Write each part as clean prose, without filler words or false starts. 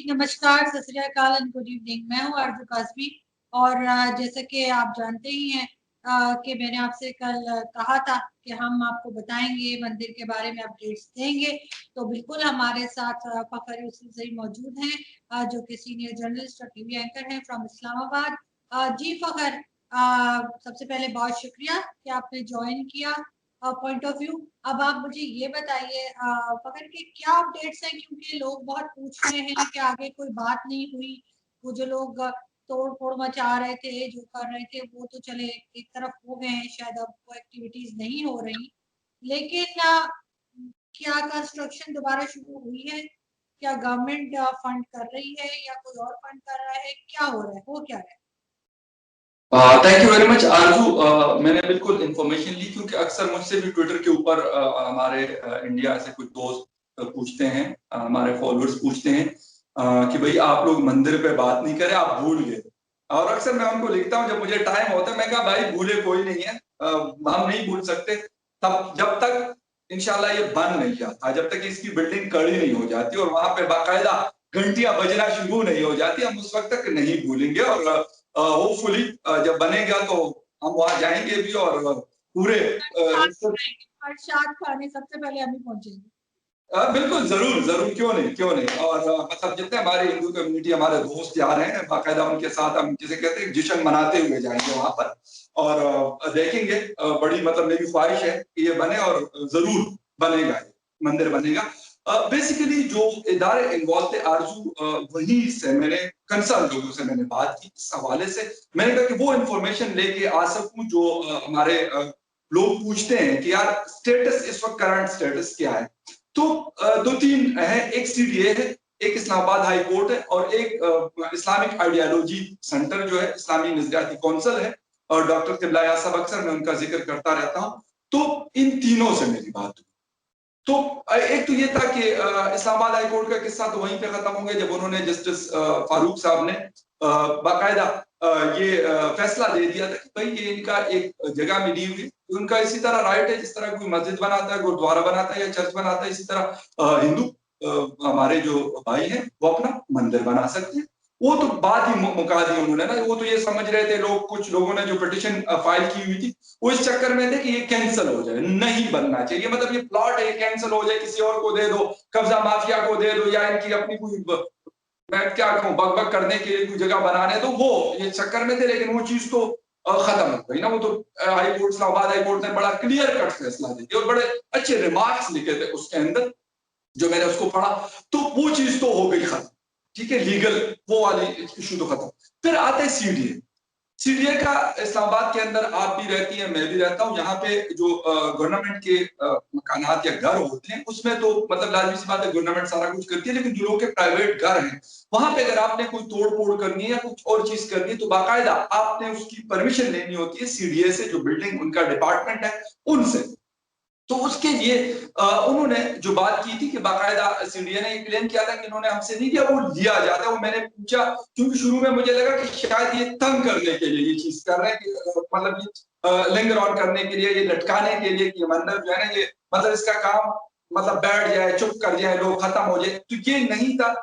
नमस्कार, सत श्री अकाल एंड गुड इवनिंग। मैं हूँ आरजू कासमी और जैसे कि आप जानते ही हैं कि मैंने आपसे कल कहा था कि हम आपको बताएंगे, मंदिर के बारे में अपडेट्स देंगे। तो बिल्कुल हमारे साथ फखर यूसुफजई मौजूद हैं, जो कि सीनियर जर्नलिस्ट और टीवी एंकर हैं फ्रॉम इस्लामाबाद। जी फखर, सबसे पहले बहुत शुक्रिया कि आपने ज्वाइन किया पॉइंट ऑफ व्यू। अब आप मुझे ये बताइए फखर के क्या अपडेट्स हैं, क्योंकि लोग बहुत पूछ रहे हैं कि आगे कोई बात नहीं हुई। वो जो लोग तोड़ फोड़ मचा रहे थे, जो कर रहे थे, वो तो चले एक तरफ हो गए हैं, शायद अब वो एक्टिविटीज नहीं हो रही। लेकिन क्या कंस्ट्रक्शन दोबारा शुरू हुई है? क्या गवर्नमेंट फंड कर रही है या कोई और फंड कर रहा है? क्या हो रहा है, हो क्या रहा है? थैंक यू वेरी मच आरजू। मैंने बिल्कुल इंफॉर्मेशन ली, क्योंकि अक्सर मुझसे भी ट्विटर के ऊपर हमारे इंडिया से कुछ दोस्त पूछते हैं, हमारे फॉलोअर्स पूछते हैं कि भाई आप लोग मंदिर पे बात नहीं करें, आप भूल गए। और अक्सर मैं उनको लिखता हूँ, जब मुझे टाइम होता है, मैं कहा भाई भूले कोई नहीं है, हम नहीं भूल सकते तब जब तक इंशाल्लाह ये बन नहीं जाता, जब तक इसकी बिल्डिंग कड़ी नहीं हो जाती और वहां पे बाकायदा घंटियां बजना शुरू नहीं हो जाती, हम उस वक्त तक नहीं भूलेंगे। और होपफुली जब बनेगा तो हम वहां जाएंगे भी और पूरे प्रसाद खाने सबसे पहले हम ही पहुंचेंगे। बिल्कुल, जरूर जरूर, क्यों नहीं, क्यों नहीं। और मतलब जितने हमारे हिंदू कम्युनिटी, हमारे दोस्त यार हैं, बाकायदा उनके साथ हम जिसे कहते हैं जश्न मनाते हुए जाएंगे वहां पर और देखेंगे। बड़ी मतलब मेरी ख्वाहिश है कि ये बने और जरूर बनेगा, ये मंदिर बनेगा। बेसिकली जो इदारे इन्वॉल्व थे आरजू, वहीं से मैंने कंसर्न लोगों से मैंने बात की इस हवाले से। मैंने कहा कि वो इंफॉर्मेशन लेके आ सकूं जो हमारे लोग पूछते हैं कि यार स्टेटस इस वक्त करंट स्टेटस क्या है। तो दो तीन है, एक सीडीए है, एक इस्लामाबाद हाई कोर्ट है और एक इस्लामिक आइडियोलॉजी सेंटर जो है, इस्लामी नजरियाती काउंसिल है, और डॉक्टर किबला यासब, अक्सर मैं उनका जिक्र करता रहता हूं। तो इन तीनों से मेरी बात हुई। तो एक तो ये था कि इस्लामाबाद हाई कोर्ट का किस्सा तो वहीं पे खत्म हो गया जब उन्होंने जस्टिस फारूक साहब ने बाकायदा ये फैसला दे दिया था कि भाई ये इनका एक जगह मिली हुई, उनका इसी तरह राइट है, जिस तरह कोई मस्जिद बनाता है, गुरुद्वारा बनाता है या चर्च बनाता है, इसी तरह हिंदू हमारे जो भाई हैं वो अपना मंदिर बना सकते हैं। वो तो बात ही मुका दी उन्होंने ना। वो तो ये समझ रहे थे लोग, कुछ लोगों ने जो पिटिशन फाइल की हुई थी वो इस चक्कर में थे कि ये कैंसिल हो जाए, नहीं बनना चाहिए, मतलब ये प्लॉट है, ये कैंसिल हो जाए, किसी और को दे दो, कब्जा माफिया को दे दो, या इनकी अपनी कोई, मैं क्या कहूँ, बकबक करने के लिए कोई जगह बनाने, तो वो ये चक्कर में थे। लेकिन वो चीज तो खत्म हो गई ना। वो तो high court, Islamabad high court ने बड़ा क्लियर कट फैसला दे दिया और बड़े अच्छे रिमार्क्स लिखे थे उसके अंदर, जो मैंने उसको पढ़ा। तो वो चीज तो हो गई खत्म, ठीक है, लीगल वो वाली इशू तो खत्म। फिर आता है सीडीए। सीडीए का इस्लामाबाद के अंदर आप भी रहती हैं, मैं भी रहता हूँ, यहाँ पे जो गवर्नमेंट के मकानात या घर होते हैं उसमें तो मतलब लाजमी सी बात है गवर्नमेंट सारा कुछ करती है, लेकिन जो लोग के प्राइवेट घर हैं वहां पे अगर आपने कोई तोड़ फोड़ करनी है या कुछ और चीज करनी है तो बाकायदा आपने उसकी परमिशन लेनी होती है सीडीए से, जो बिल्डिंग उनका डिपार्टमेंट है उनसे। तो उसके लिए उन्होंने जो बात की थी कि बाकायदा सीडीए ने क्लेम किया था कि इन्होंने हमसे नहीं किया, वो लिया जाता है। वो मैंने पूछा, क्योंकि शुरू में मुझे लगा कि शायद ये तंग करने के लिए ये चीज कर रहे हैं, कि मतलब ये लिंगर ऑन करने के लिए, ये लटकाने के लिए, कि मंदिर जो है ना ये मतलब इसका काम मतलब बैठ जाए, चुप कर जाए, लोग खत्म हो जाए। तो ये नहीं था।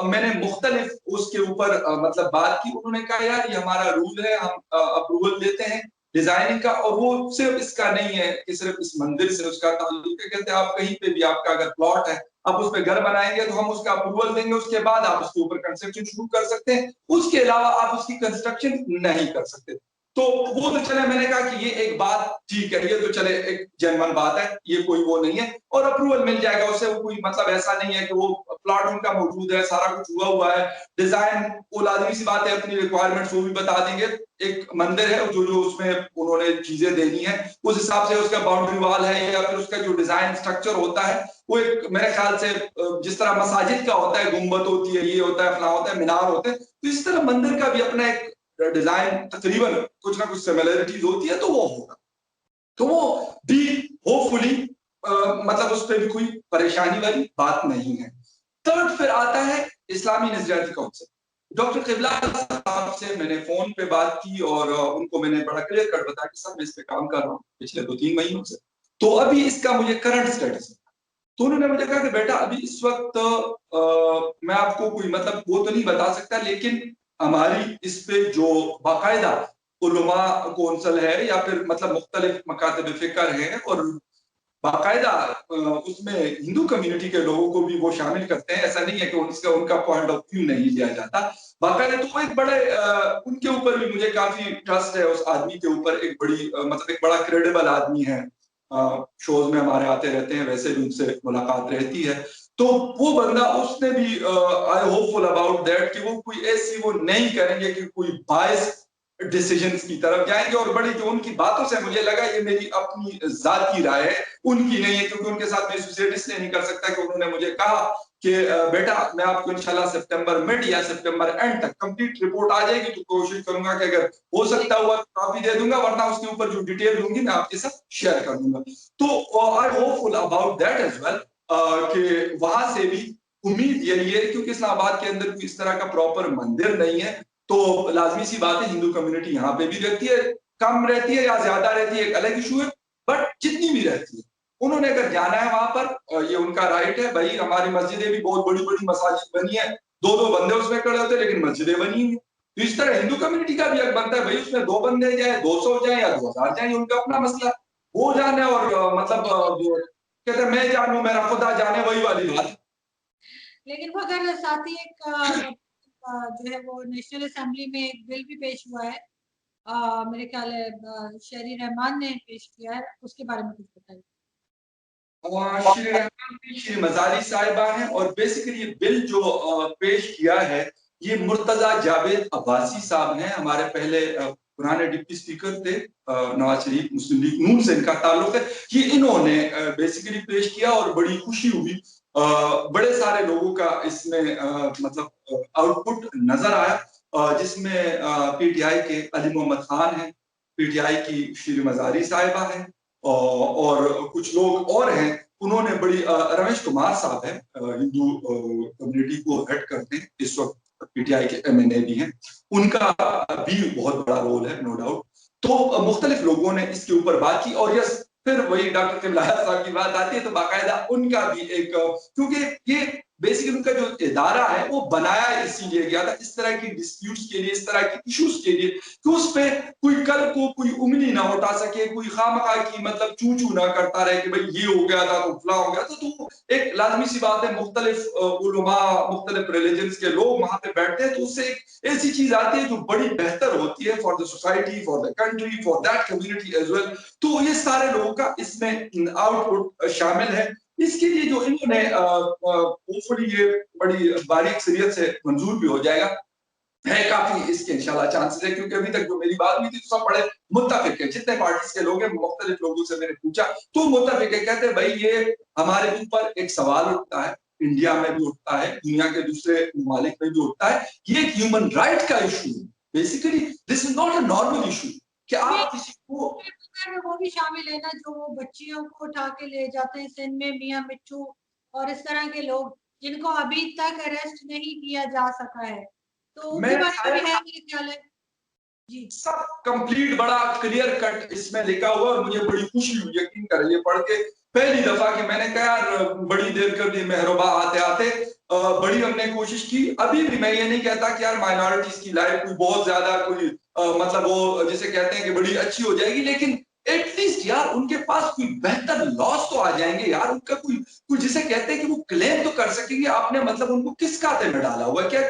मैंने मुख्तलिफ उसके ऊपर मतलब बात की। उन्होंने कहा यार ये हमारा रूल है, हम अप्रूवल देते हैं डिजाइनिंग का, और वो सिर्फ इसका नहीं है कि सिर्फ इस मंदिर से उसका ताल्लुक है। कहते हैं आप कहीं पे भी आपका अगर प्लॉट है, आप उस पर घर बनाएंगे तो हम उसका अप्रूवल देंगे, उसके बाद आप उसके ऊपर कंस्ट्रक्शन शुरू कर सकते हैं, उसके अलावा आप उसकी कंस्ट्रक्शन नहीं कर सकते। तो वो तो चले, मैंने कहा कि ये एक बात ठीक है, ये तो चले एक जेन्युइन बात है, ये कोई वो नहीं है, और अप्रूवल मिल जाएगा उससे। वो कोई मतलब ऐसा नहीं है कि वो प्लॉट उनका मौजूद है, सारा कुछ हुआ है, डिजाइन वो लाजमी सी बात है, अपनी रिक्वायरमेंट्स वो भी बता देंगे। एक मंदिर है जो जो उसमें उन्होंने चीजें देनी है, उस हिसाब से उसका बाउंड्री वॉल है या फिर उसका जो डिजाइन स्ट्रक्चर होता है वो एक मेरे ख्याल से जिस तरह मसाजिद का होता है, गुंबद होती है, ये होता है, फला होता है, मीनार होते हैं, तो इस तरह मंदिर का भी अपना एक डिजाइन तकरीबन कुछ ना कुछ सिमिलरिटीज होती है, तो वो होगा। तो वो भी होपफुली मतलब उस पर भी कोई परेशानी वाली बात नहीं है। थर्ड फिर आता है इस्लामी नजरियाती काउंसिल। डॉक्टर किबला साहब से मैंने फोन पे बात की और उनको मैंने बड़ा क्लियर कट बताया कि सर मैं इस पे काम कर रहा हूँ पिछले 2-3 महीनों से, तो अभी इसका मुझे करंट स्टेटस تو انہوں نے مجھے کہا کہ بیٹا ابھی اس وقت میں آپ کو کوئی مطلب وہ تو نہیں بتا سکتا، لیکن ہماری اس پہ جو باقاعدہ علماء کونسل ہے یا پھر مطلب مختلف مکاتب فکر ہیں، اور باقاعدہ اس میں ہندو کمیونٹی کے لوگوں کو بھی وہ شامل کرتے ہیں، ایسا نہیں ہے کہ ان کا پوائنٹ آف ویو نہیں لیا جاتا باقاعدہ. تو وہ ایک بڑے ان کے اوپر بھی مجھے کافی ٹرسٹ ہے، اس آدمی کے اوپر. ایک بڑی مطلب ایک بڑا کریڈیبل آدمی ہے، شوز میں ہمارے آتے رہتے ہیں، ویسے بھی ان سے ملاقات رہتی ہے. تو وہ بندہ اس نے بھی I hopeful about that کہ وہ کوئی ایسی وہ نہیں کریں گے کہ کوئی باعث ڈیسیجنز کی طرف جائیں گے. اور بڑی جو ان کی باتوں سے مجھے لگا یہ میری اپنی ذاتی رائے ہے، ان کی نہیں ہے، کیونکہ ان کے ساتھ میں ایسوسیٹ اس لیے نہیں کر سکتا کہ انہوں نے مجھے کہا کہ بیٹا میں آپ کو انشاءاللہ سپٹمبر مڈ یا سپٹمبر اینڈ تک کمپلیٹ رپورٹ آ جائے گی، تو کوشش کروں گا کہ اگر ہو سکتا ہوا کاپی دے دوں گا، ورنہ اس کے اوپر جو ڈیٹیل ہوں گی میں آپ کے ساتھ شیئر کر دوں گا. تو I hopeful about that as well کہ وہاں سے بھی امید یہی ہے، کیونکہ اسلام آباد کے اندر کوئی اس طرح کا پراپر مندر نہیں ہے، تو لازمی سی بات ہے ہندو کمیونٹی یہاں پہ بھی رہتی ہے، کم رہتی ہے یا زیادہ رہتی ہے ایک الگ ایشو ہے، بٹ جتنی بھی رہتی ہے انہوں نے اگر جانا ہے وہاں پر یہ ان کا رائٹ ہے. بھائی ہماری مسجدیں بھی بہت بڑی بڑی مساجد بنی ہیں، دو دو بندے اس میں کھڑے ہوتے ہیں لیکن مسجدیں بنی ہیں. تو اس طرح ہندو کمیونٹی کا بھی حق بنتا ہے، بھائی اس میں 2 بندے جائیں، 200 جائیں یا 2000 جائیں، ان کا اپنا مسئلہ وہ جانے. اور مطلب کہتے ہیں میں جانوں میرا خدا جانے، وہی والی بات. لیکن وہ اگر ساتھ ہی ایک جو ہے وہ نیشنل اسمبلی میں ایک بل بھی پیش ہوا ہے، میرے خیال ہے شہری رحمان نے پیش کیا ہے، اس کے بارے میں کچھ بتائیے. شری رحمان بھی شری مزاری صاحبہ ہیں، اور بیسیکلی یہ بل جو پیش کیا ہے یہ مرتضی جاوید عباسی صاحب ہیں، ہمارے پہلے پرانے ڈپٹی اسپیکر تھے، نواز شریف مسلم لیگ نون سے ان کا تعلق ہے. یہ انہوں نے بیسیکلی پیش کیا اور بڑی خوشی ہوئی، بڑے سارے لوگوں کا اس میں مطلب آؤٹ پٹ نظر آیا، جس میں پی ٹی آئی کے علی محمد خان ہیں، پی ٹی آئی کی شری مزاری صاحبہ ہیں، اور کچھ لوگ اور ہیں. انہوں نے بڑی رمیش کمار صاحب ہیں، ہندو کمیونٹی کو ہیڈ کرتے ہیں اس وقت، پی ٹی آئی کے ایم این اے بھی ہیں، ان کا بھی بہت بڑا رول ہے نو ڈاؤٹ. تو مختلف لوگوں نے اس کے اوپر بات کی. اور یس پھر وہی ڈاکٹر قبلہ صاحب کی بات آتی ہے تو باقاعدہ ان کا بھی ایک، کیونکہ یہ بیسیکلی ان کا جو ادارہ ہے وہ بنایا اسی لیے گیا تھا اس طرح کی ڈسپیوٹس کے لیے، اس طرح کی ایشوز کے لیے، کہ اس پہ کوئی کل کو کوئی انگلی نہ اٹھا سکے، کوئی خواہ کی مطلب چوں چوں نہ کرتا رہے کہ بھئی یہ ہو گیا تھا تو فلاں ہو گیا تھا. تو ایک لازمی سی بات ہے، مختلف علماء مختلف ریلیجنز کے لوگ وہاں پہ بیٹھتے ہیں تو اس سے ایک ایسی چیز آتی ہے جو بڑی بہتر ہوتی ہے for the society, for the country, for that community as well. تو یہ سارے لوگوں کا اس میں آؤٹ پٹ شامل ہے. اس کے لیے جو انہوں نے ہوپفلی یہ بڑی باریک سریت سے منظور بھی ہو جائے گا ہے، کافی اس کے انشاءاللہ چانسز ہے، کیونکہ ابھی تک جو میری بات ہوئی تھی سب بڑے متفق ہے، جتنے پارٹیز کے لوگ ہیں مختلف لوگوں سے میں نے پوچھا تو متفق ہے، کہتے ہیں بھائی یہ ہمارے اوپر ایک سوال اٹھتا ہے، انڈیا میں بھی اٹھتا ہے، دنیا کے دوسرے ممالک میں بھی اٹھتا ہے، یہ ایک ہیومن رائٹ کا ایشو ہے. Basically this is not a normal issue کہ آپ کسی کو وہ بھی شامل ہے نا جو وہ بچیوں کو اٹھا کے لے جاتے ہیں سندھ میں، میاں مٹھو اور اس طرح کے لوگ جن کو ابھی تک اریسٹ نہیں کیا جا سکا ہے، تو ان کے بارے میں بھی ہے میرے خیال ہے. جی سب کمپلیٹ بڑا کلیئر کٹ اس میں لکھا ہوا، اور مجھے بڑی خوشی ہوئی یقین کریں یہ پڑھ کے پہلی دفعہ کہ میں نے کہا یار بڑی دیر کر دی مہربا آتے آتے، بڑی ہم نے کوشش کی. ابھی بھی میں یہ نہیں کہتا کہ یار مائنورٹیز کی لائف کوئی بہت زیادہ کوئی مطلب وہ جسے کہتے ہیں کہ بڑی اچھی ہو جائے گی، لیکن ایٹ لیسٹ یار ان کے پاس کوئی بہتر لاس تو آ جائیں گے یار، ان کا کوئی جسے کہتے ہیں کہ وہ کلیم تو کر سکیں گے. آپ نے مطلب ان کو کس کاتے میں ڈالا ہوا ہے، کیا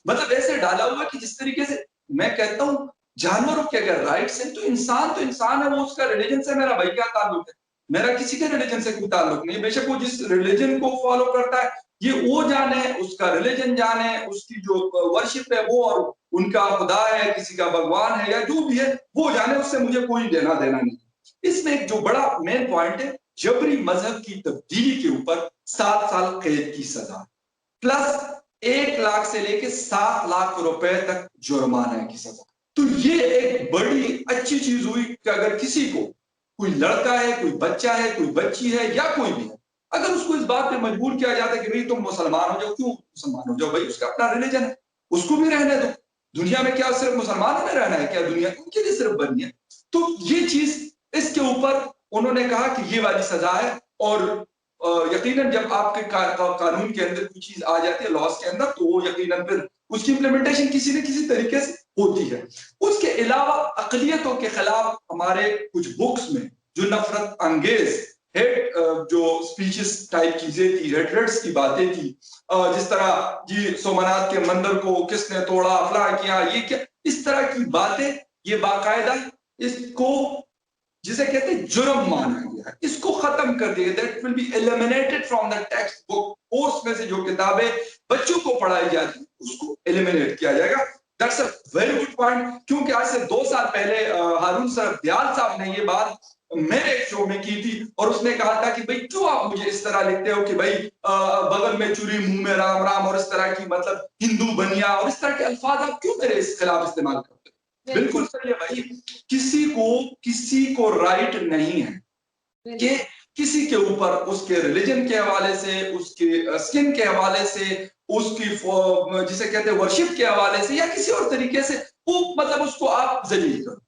مطلب ایسے ڈالا ہوا کہ جس طریقے سے میں کہتا ہوں جانوروں کے اگر رائٹس ہیں تو انسان ہے، وہ اس کا ریلیجن سے میرا بھائی کیا تعلق ہے، میرا کسی کے ریلیجن سے کوئی تعلق نہیں. بے شک وہ جس ریلیجن کو فالو کرتا ہے یہ وہ جانے، اس کا ریلیجن جانے، اس کی جو ورشپ ہے وہ، اور ان کا خدا ہے، کسی کا بھگوان ہے یا جو بھی ہے وہ جانے، اس سے مجھے کوئی دینا نہیں. اس میں ایک جو بڑا مین پوائنٹ ہے، جبری مذہب کی تبدیلی کے اوپر 7 سال قید کی سزا پلس 1 لاکھ سے لے کے 7 لاکھ روپے تک جرمانے کی سزا. تو یہ ایک بڑی اچھی چیز ہوئی کہ اگر کسی کو کوئی لڑکا ہے، کوئی بچہ ہے، کوئی بچی ہے یا کوئی بھی ہے، اگر اس کو اس بات پہ مجبور کیا جاتا ہے کہ بھئی تم مسلمان ہو جاؤ، کیوں مسلمان ہو جاؤ بھئی، اس کا اپنا ریلیجن ہے، اس کو بھی رہنے دو. دنیا میں کیا صرف مسلمانوں میں رہنا ہے، کیا دنیا ان کے لیے صرف بنی ہے؟ تو یہ چیز اس کے اوپر انہوں نے کہا کہ یہ والی سزا ہے. اور یقیناً جب آپ کے قانون کے اندر کوئی چیز آ جاتی ہے لاس کے اندر تو وہ یقیناً پھر اس کی امپلیمنٹیشن کسی نہ کسی طریقے سے ہوتی ہے. اس کے علاوہ اقلیتوں کے خلاف ہمارے کچھ بکس میں جو نفرت انگیز جو سپیچز ٹائپ چیزیں تھی، ہیٹریٹس کی باتیں تھی، جس طرح جی سومناتھ کے مندر کو کس نے توڑا، فلاں کیا، یہ کیا، اس طرح کی باتیں، یہ باقاعدہ اس کو جسے کہتے ہیں جرم مانا گیا ہے، اس کو ختم کر دیا. That will be eliminated from the textbook. Course میں سے جو کتابیں بچوں کو پڑھائی جاتی ہیں اس کو ایلیمینیٹ کیا جائے گا. That's a very good point, کیونکہ آج سے 2 سال پہلے ہارون صاحب دیال صاحب نے یہ بات میرے شو میں کی تھی، اور اس نے کہا تھا کہ بھئی کیوں آپ مجھے اس طرح لکھتے ہو کہ بھئی بغل میں چوری منہ میں رام رام، اور اس طرح کی مطلب ہندو بنیا اور اس طرح کے الفاظ آپ کیوں میرے اس خلاف استعمال کرتے ہیں. بالکل صحیح ہے بھائی، کسی کو رائٹ نہیں ہے کہ کسی کے اوپر اس کے ریلیجن کے حوالے سے، اس کے سکن کے حوالے سے، اس کی جسے کہتے ہیں ورشپ کے حوالے سے یا کسی اور طریقے سے وہ مطلب اس کو آپ ذلیل کرو.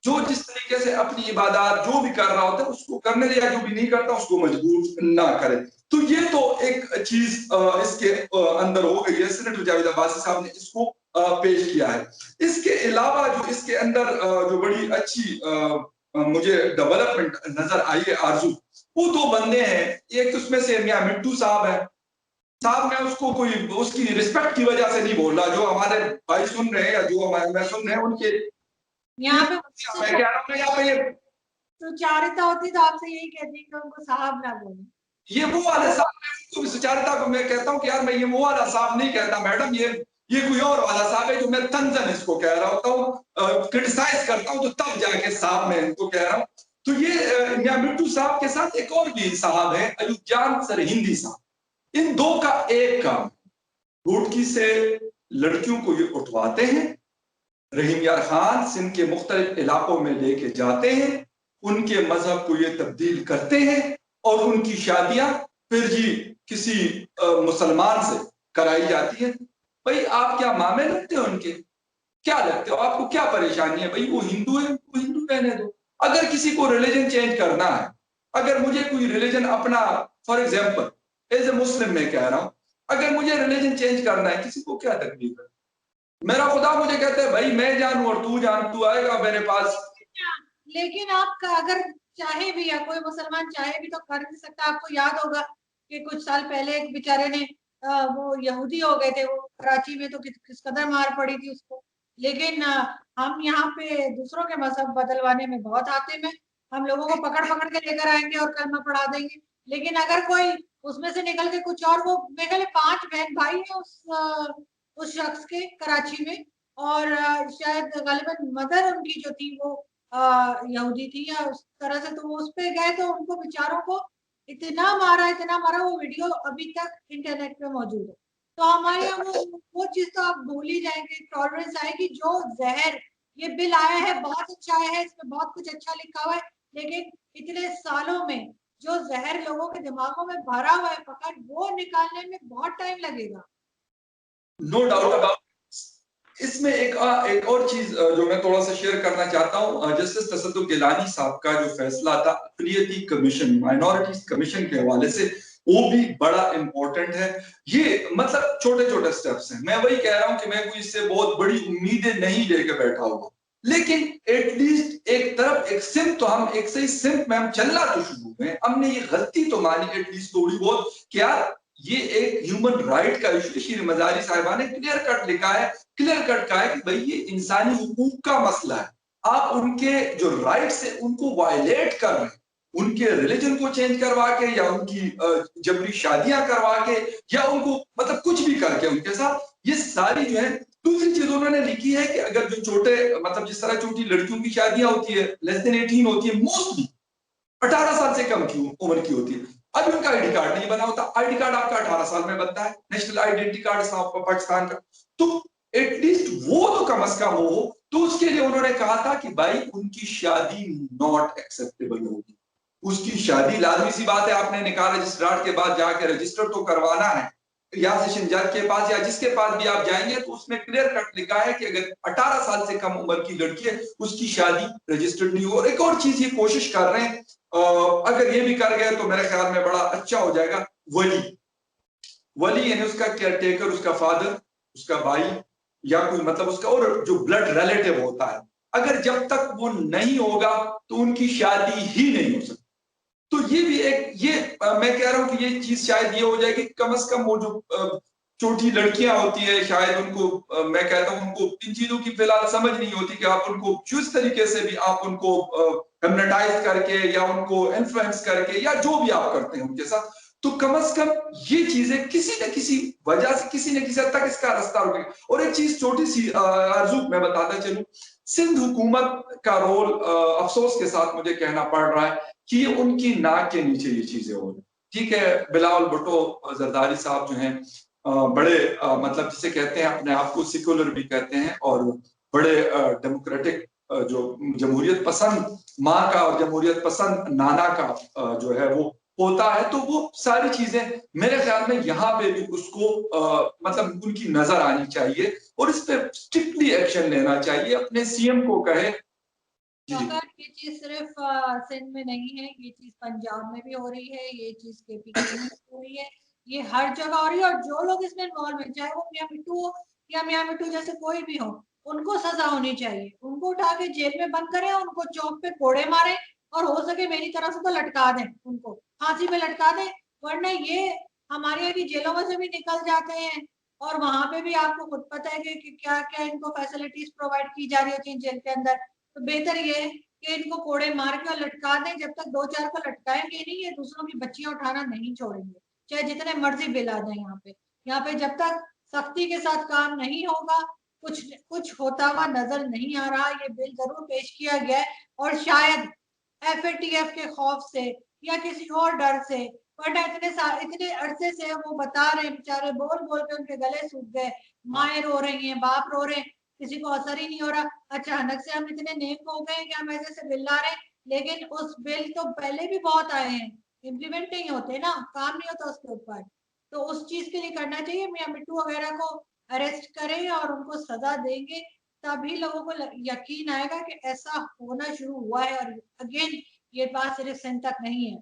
جو جس طریقے سے اپنی عبادات جو بھی کر رہا ہوتا ہے اس کو کرنے دے، یا جو بھی نہیں کرتا اس کو مجبور نہ کرے. تو یہ تو ایک چیز اس کے اندر ہو گئی ہے. سینیٹر جاوید عباسی صاحب نے اس کو پیش کیا ہے. اس کے علاوہ جو اس کے اندر جو بڑی اچھی مجھے ڈیولپمنٹ نظر آئی ہے آرزو، وہ 2 بندے ہیں. ایک اس میں سے میاں منٹو صاحب ہے. صاحب میں اس کو کوئی اس کی رسپیکٹ کی وجہ سے نہیں بول رہا، جو ہمارے بھائی سن رہے ہیں یا جو ہمارے سن رہے ہیں ان کے یہاں پہ میں کہہ رہا ہوں یہاں پہ سچارتا ہوتی تو آپ سے یہی کہتی کہ ان کو صاحب نہ بولیں. یہ وہ والا صاحب سچارتا کو میں کہتا ہوں کہ یار میں یہ وہ والا صاحب نہیں کہتا میڈم، یہ کوئی اور والا صاحب ہے جو میں تنزن اس کو کہہ رہا ہوتا ہوں، کرٹیسائز کرتا ہوں تو تب جا کے صاحب میں ان کو کہہ رہا ہوں. تو یہ میاں منٹو صاحب کے ساتھ ایک اور بھی صاحب ہے، ایوب جان سرہندی صاحب. ان 2 کا ایک کام، روڑکی سے لڑکیوں کو یہ اٹھواتے ہیں، رحیم یار خان سندھ کے مختلف علاقوں میں لے کے جاتے ہیں، ان کے مذہب کو یہ تبدیل کرتے ہیں، اور ان کی شادیاں پھر جی کسی مسلمان سے کرائی جاتی ہیں. بھئی آپ کیا مامے لگتے ہو ان کے؟ کیا لگتے ہو؟ آپ کو کیا پریشانی ہے؟ بھئی وہ ہندو ہے، وہ ہندو رہنے دو. اگر کسی کو ریلیجن چینج کرنا ہے، اگر مجھے کوئی ریلیجن اپنا، فار ایگزامپل ایز اے مسلم میں کہہ رہا ہوں، اگر مجھے ریلیجن چینج کرنا ہے کسی کو کیا تکلیف ہے؟ میرا خدا مجھے کہتا ہے بھائی میں جانوں اور تو جان، تو آئے گا میرے پاس. لیکن آپ کا اگر چاہے بھی یا کوئی مسلمان چاہے بھی تو کر نہیں سکتا. آپ کو یاد ہوگا کہ کچھ سال پہلے ایک بیچارے نے وہ یہودی ہو گئے تھے، وہ کراچی میں، تو کس قدر مار پڑی تھی اس کو. لیکن ہم یہاں پہ دوسروں کے مذہب بدلوانے میں بہت آتے ہیں. ہم لوگوں کو پکڑ پکڑ کے لے کر آئیں گے اور کلمہ پڑھا دیں گے. لیکن اگر کوئی اس میں سے نکل کے کچھ اور، وہ میرے خیال 5 بہن بھائی ہیں اس شخص کے کراچی میں، اور شاید غالباً مدر ان کی جو تھی وہ یہودی تھی یا اس طرح سے. تو وہ اس پہ گئے تو ان کو بیچاروں کو اتنا مارا، وہ ویڈیو ابھی تک انٹرنیٹ پہ موجود ہے. تو ہمارے یہاں وہ چیز تو آپ بھول ہی جائیں گے. ٹالرنس آئے گی. جو زہر یہ بل آیا ہے بہت اچھا آیا ہے، اس میں بہت کچھ اچھا لکھا ہوا ہے، لیکن اتنے سالوں میں جو زہر لوگوں کے دماغوں میں بھرا ہوا ہے فقط وہ نکالنے میں بہت ٹائم لگے گا. No doubt about. اس میں ایک اور چیز جو میں تھوڑا سا شیئر کرنا چاہتا ہوں، جسٹس تصدق گیلانی صاحب کا جو فیصلہ تھا اقلیتی کمیشن، مائنورٹیز کمیشن کے حوالے سے، وہ بھی بڑا امپورٹنٹ ہے. یہ مطلب چھوٹے چھوٹے سٹیپس ہیں. میں وہی کہہ رہا ہوں کہ میں کوئی اس سے بہت بڑی امیدیں نہیں لے کے بیٹھا ہوں، لیکن ایٹ لیسٹ ایک طرف ایک سمت تو ہم ایک صحیح سمت میں ہم چلنا تو شروع ہوئے. ہم نے یہ غلطی تو مانی ایٹ لیسٹ تھوڑی بہت کہ یار یہ ایک ہیومن رائٹ کا ایشو. شیر مزاری صاحبہ نے کلیئر کٹ لکھا ہے، کلیئر کٹ کہا ہے کہ بھئی یہ انسانی حقوق کا مسئلہ ہے. آپ ان کے جو رائٹس ہیں ان کو وائلیٹ کر رہے ہیں، ان کے ریلیجن کو چینج کروا کے یا ان کی جبری شادیاں کروا کے یا ان کو مطلب کچھ بھی کر کے ان کے ساتھ. یہ ساری جو ہے. دوسری چیز انہوں نے لکھی ہے کہ اگر جو چھوٹے مطلب جس طرح چھوٹی لڑکیوں کی شادیاں ہوتی ہے لیس دین 18 ہوتی ہے، موسٹلی 18 سال سے کم کی عمر کی ہوتی ہے. اب ان کا آئی ڈی کارڈ نہیں بنا ہوتا. آئی ڈی کارڈ آپ کا 18 سال میں بنتا ہے، نیشنل آئیڈینٹی کارڈ آپ کا پاکستان کا. تو ایٹ لیسٹ وہ تو کم از کم ہو. تو اس کے لیے انہوں نے کہا تھا کہ بھائی ان کی شادی ناٹ ایکسیپٹیبل ہوگی. اس کی شادی لازمی سی بات ہے، آپ نے نکاح رجسٹرار کے بعد جا کے رجسٹر تو کروانا ہے. यासिन जज के पास या जिसके पास भी आप जाएंगे तो उसमें क्लियर कट लिखा है कि अगर 18 साल से कम उम्र की लड़की है उसकी शादी रजिस्टर्ड नहीं हो। और एक और चीज ये कोशिश कर रहे हैं, अगर ये भी कर गए तो मेरे ख्याल में बड़ा अच्छा हो जाएगा, वली। वली यानी उसका केयर टेकर, उसका फादर, उसका भाई या कोई मतलब उसका और जो ब्लड रिलेटिव होता है, अगर जब तक वो नहीं होगा तो उनकी शादी ही नहीं हो सकती। तो ये भी एक मैं कह रहा हूं कि ये चीज शायद ये हो जाएगी, कम से कम वो जो छोटी लड़कियां होती है शायद उनको मैं कहता हूं उनको इन चीजों की फिलहाल समझ नहीं होती कि आप उनको जिस तरीके से भी आप उनको हिप्नोटाइज करके या उनको इन्फ्लुएंस करके या जो भी आप करते हैं उनके साथ, तो कम से कम ये चीजें किसी न किसी वजह से किसी न किसी हद तक इसका रास्ता रुकेगा। और एक चीज छोटी सी आरजू मैं बताता चलूं, सिंध हुकूमत का रोल अफसोस के साथ मुझे कहना पड़ रहा है कि उनकी नाक के नीचे ये चीजें हो रही। ठीक है, बिलावल भुट्टो जरदारी साहब जो हैं बड़े मतलब जिसे कहते हैं अपने आप को सेक्युलर भी कहते हैं और बड़े डेमोक्रेटिक जो जमहूरियत पसंद माँ का और जमहूरियत पसंद नाना का जो है वो होता है, तो वो सारी चीजें मेरे ख्याल में यहाँ पे भी उसको मतलब उनकी नजर आनी चाहिए और इस पे स्ट्रिक्टली एक्शन लेना चाहिए, अपने सीएम को कहे। मगर ये चीज सिर्फ सिंध में नहीं है, ये चीज पंजाब में भी हो रही है, ये चीज केपीके में भी हो रही है, ये हर जगह हो रही है। और जो लोग इसमें इन्वॉल्व है, चाहे वो मियां मिट्टू हो या मियां मिट्टू जैसे कोई भी हो, उनको सजा होनी चाहिए। उनको उठा के जेल में बंद करें, उनको चौक पे कोड़े मारे और हो सके मेरी तरफ से तो लटका दें, उनको फांसी पे लटका दें। वरना ये हमारे यहाँ की जेलों में से भी निकल जाते हैं और वहां पे भी आपको खुद पता है कि क्या क्या इनको फैसिलिटीज प्रोवाइड की जा रही होती है जेल के अंदर। तो बेहतर ये है कि इनको कोड़े मार के और लटका दें। जब तक 2-4 को लटकाएंगे नहीं, ये दूसरों की बच्चियां उठाना नहीं छोड़ेंगे, चाहे जितने मर्जी बिल आ जाए। यहाँ पे जब तक सख्ती के साथ काम नहीं होगा, कुछ कुछ होता हुआ नजर नहीं आ रहा। ये बिल जरूर पेश किया गया है और शायद एफएटीएफ के खौफ से या किसी और डर से, वरना इतने अरसे से वो बता रहे हैं, बेचारे बोल बोल के उनके गले सूख गए, माएँ रो रही हैं, बाप रो रहे हैं, किसी को असर ही नहीं हो रहा। अचानक से हम इतने नेक हो गए कि हम ऐसे ऐसे बिल ला रहे हैं, लेकिन उस बिल तो पहले भी बहुत आए हैं, इम्प्लीमेंट नहीं होते ना, काम नहीं होता उसके ऊपर। तो उस चीज के लिए करना चाहिए, मियां मिट्टू वगैरह को अरेस्ट करें और उनको सजा देंगे, तभी लोगों को यकीन आएगा कि ऐसा होना शुरू हुआ है। और अगेन ये बात सिर्फ सिंध तक नहीं है,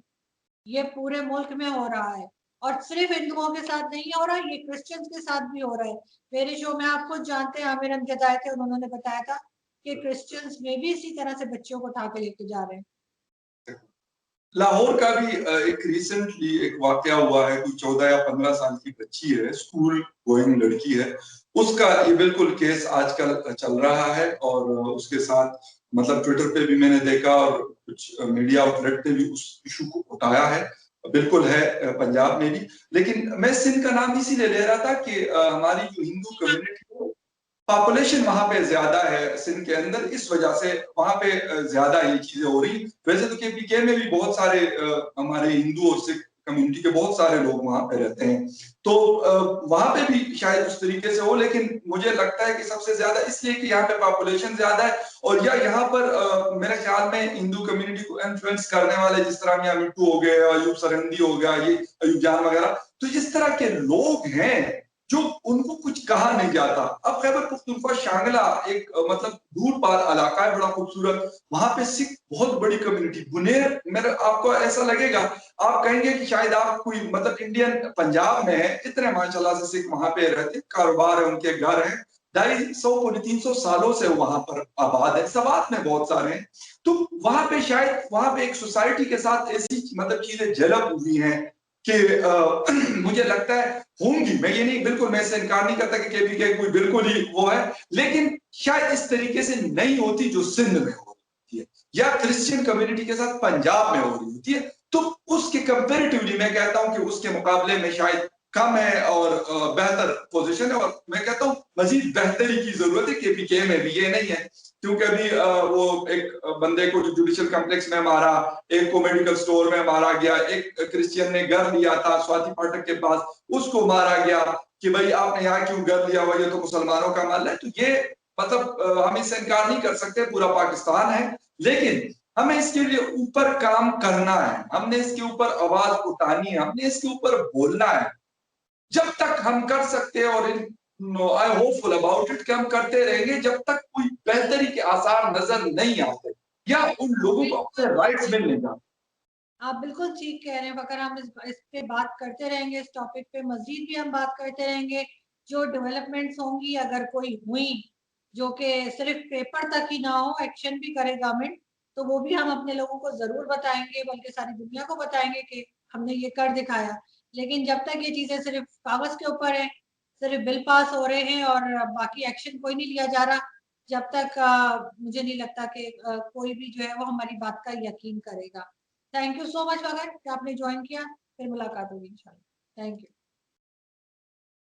ये पूरे मुल्क में हो रहा है। और सिर्फ हिंदुओं के साथ नहीं हो रहा, ये क्रिश्चियंस के साथ भी हो रहा है। मेरे शो में आप खुद जानते हैं, आमिर अमजद आए थे, उन्होंने बताया था कि क्रिश्चियंस में भी इसी तरह से बच्चों को उठा के लेके जा रहे हैं। लाहौर का भी एक रिसेंटली एक वाकया हुआ है, कोई 14 या 15 साल की बच्ची है, स्कूल गोइंग लड़की है, उसका ये बिल्कुल केस आजकल चल रहा है। और उसके साथ मतलब ट्विटर पे भी मैंने देखा और कुछ मीडिया आउटलेट ने भी उस इशू को उठाया है, बिल्कुल है पंजाब में भी। लेकिन मैं सिंध का नाम इसीलिए ले रहा था कि हमारी जो हिंदू कम्युनिटी पॉपुलेशन वहां पे ज्यादा है सिंध के अंदर, इस वजह से वहां पे ज्यादा ये चीजें हो रही। वैसे तो केपीके में भी बहुत सारे हमारे हिंदू और सिख कम्युनिटी के बहुत सारे लोग वहां पे रहते हैं, तो वहां पे भी शायद उस तरीके से हो। लेकिन मुझे लगता है कि सबसे ज्यादा इसलिए कि यहाँ पे पॉपुलेशन ज्यादा है और या यहाँ पर मेरे ख्याल में हिंदू कम्युनिटी को इन्फ्लुएंस करने वाले जिस तरह मियां मिट्टू हो गए, अयूब सरहंदी हो गया, ये अयूब जान वगैरह, तो इस तरह के लोग हैं जो उनको कुछ कहा नहीं जाता। अब खैबर पख्तूनख्वा शांगला एक मतलब दूर पार इलाका है, बड़ा खूबसूरत, वहां पे सिख बहुत बड़ी कम्युनिटी। बुनेर मेरे आपको ऐसा लगेगा, आप कहेंगे कि शायद आप कोई मतलब इंडियन पंजाब में है, इतने माशाल्लाह से सिख वहां पे रहते, कारोबार है, उनके घर है, 250-300 सालों से वहां पर आबाद है, सवात में बहुत सारे हैं। तो वहां पे शायद वहां पे एक सोसाइटी के साथ ऐसी मतलब चीजें जलब हुई हैं कि मुझे लगता है होंगी, मैं ये नहीं बिल्कुल मैं इससे इनकार नहीं करता कि केपीके कोई बिल्कुल ही वो है, लेकिन शायद इस तरीके से नहीं होती जो सिंध में हो रही है या क्रिश्चियन कम्युनिटी के साथ पंजाब में हो रही होती है। तो उसके कंपेरेटिवली मैं कहता हूं कि उसके मुकाबले में शायद कम है और बेहतर पोजीशन है। और मैं कहता हूं मजीद बेहतरी की जरूरत है केपीके में भी, ये नहीं है क्योंकि अभी वो एक बंदे को जो जुडिशियल कॉम्प्लेक्स में मारा, एक को मेडिकल स्टोर में मारा गया, एक क्रिश्चियन ने घर लिया था स्वाति फाटक के पास, उसको मारा गया कि भाई आपने यहाँ क्यों घर लिया हुआ, ये तो मुसलमानों का माल है। तो ये मतलब हम इससे इनकार नहीं कर सकते, पूरा पाकिस्तान है, लेकिन हमें इसके लिए ऊपर काम करना है, हमने इसके ऊपर आवाज उठानी है, हमने इसके ऊपर बोलना है। जब तक हम कर सकते हैं, और आई होपफुल अबाउट इट कि हम करते रहेंगे जब तक कोई बेहतरी के आसार नजर नहीं आते या उन लोगों को अपने राइट्स मिल नहीं जाते। आप बिल्कुल ठीक कह रहे हैं। अगर हम इस पे बात करते रहेंगे, इस टॉपिक पे मजीद भी हम बात करते रहेंगे, जो डेवलपमेंट्स होंगी अगर कोई हुई जो कि सिर्फ पेपर तक ही ना हो, एक्शन भी करे गवर्नमेंट, तो वो भी हम अपने लोगों को जरूर बताएंगे, बल्कि सारी दुनिया को बताएंगे कि हमने ये कर दिखाया। लेकिन जब तक ये चीजें सिर्फ कागज के ऊपर है, सिर्फ बिल पास हो रहे हैं और बाकी एक्शन कोई नहीं लिया जा रहा, जब तक मुझे नहीं लगता कि कोई भी जो है वो हमारी बात का यकीन करेगा। थैंक यू सो मच वगर कि आपने ज्वाइन किया। फिर मुलाकात होगी इंशाल्लाह। Thank you.